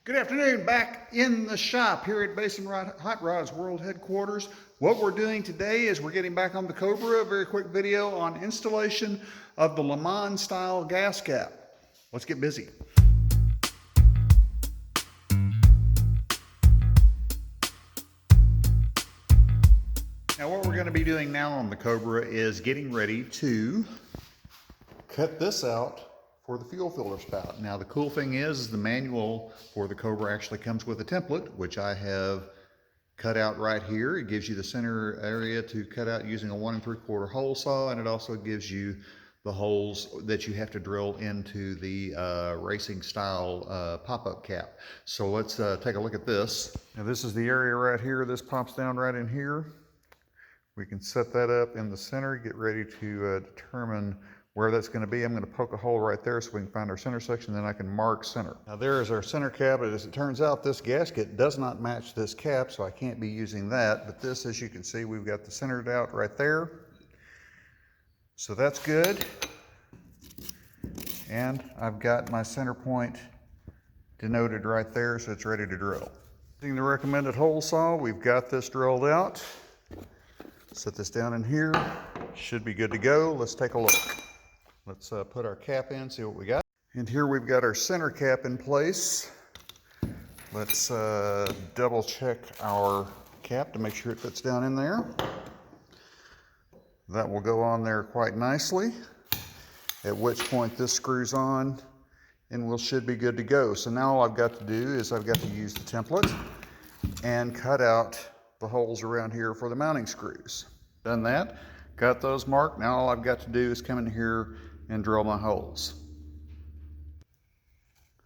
Good afternoon, back in the shop here at Basin Hot Rods World Headquarters. What we're doing today is we're getting back on the Cobra, a very quick video on installation of the Lemans style gas cap. Let's get busy. Now what we're going to be doing now on the Cobra is getting ready to cut this out for the fuel filter spout. Now the cool thing is the manual for the Cobra actually comes with a template, which I have cut out right here. It gives you the center area to cut out using a 1 3/4 hole saw, and it also gives you the holes that you have to drill into the racing style pop-up cap. So let's take a look at this. Now this is the area right here. This pops down right in here. We can set that up in the center, get ready to determine where that's going to be. I'm going to poke a hole right there so we can find our center section, then I can mark center. Now there is our center cap. As it turns out, this gasket does not match this cap, so I can't be using that. But this, as you can see, we've got the centered out right there. So that's good. And I've got my center point denoted right there, so it's ready to drill. Using the recommended hole saw, we've got this drilled out. Set this down in here. Should be good to go. Let's take a look. Let's put our cap in, see what we got. And here we've got our center cap in place. Let's double check our cap to make sure it fits down in there. That will go on there quite nicely, at which point this screws on and we should be good to go. So now all I've got to do is I've got to use the template and cut out the holes around here for the mounting screws. Done that, got those marked. Now all I've got to do is come in here and drill my holes.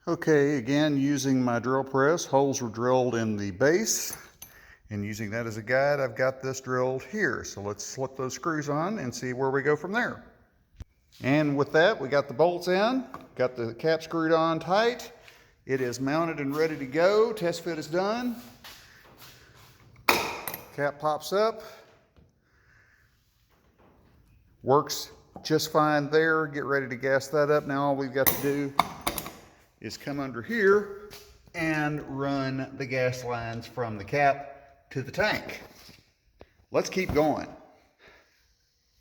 Okay, again, using my drill press, holes were drilled in the base, and using that as a guide, I've got this drilled here. So let's slip those screws on and see where we go from there. And with that, we got the bolts in, got the cap screwed on tight. It is mounted and ready to go. Test fit is done. Cap pops up. Works just fine there. Get ready to gas that up. Now all we've got to do is come under here and run the gas lines from the cap to the tank. Let's keep going.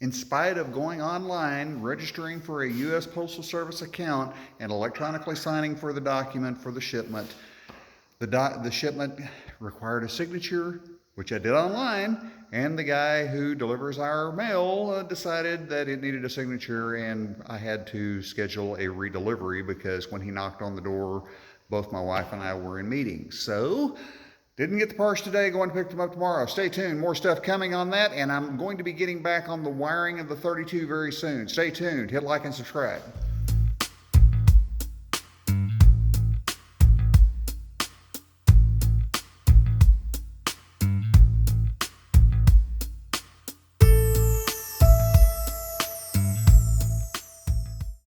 In spite of going online, registering for a U.S. Postal Service account, and electronically signing for the document for the shipment, the shipment required a signature, which I did online, and the guy who delivers our mail decided that it needed a signature, and I had to schedule a redelivery because when he knocked on the door, both my wife and I were in meetings. So, didn't get the parts today, going to pick them up tomorrow. Stay tuned, more stuff coming on that, and I'm going to be getting back on the wiring of the 32 very soon. Stay tuned, hit like and subscribe.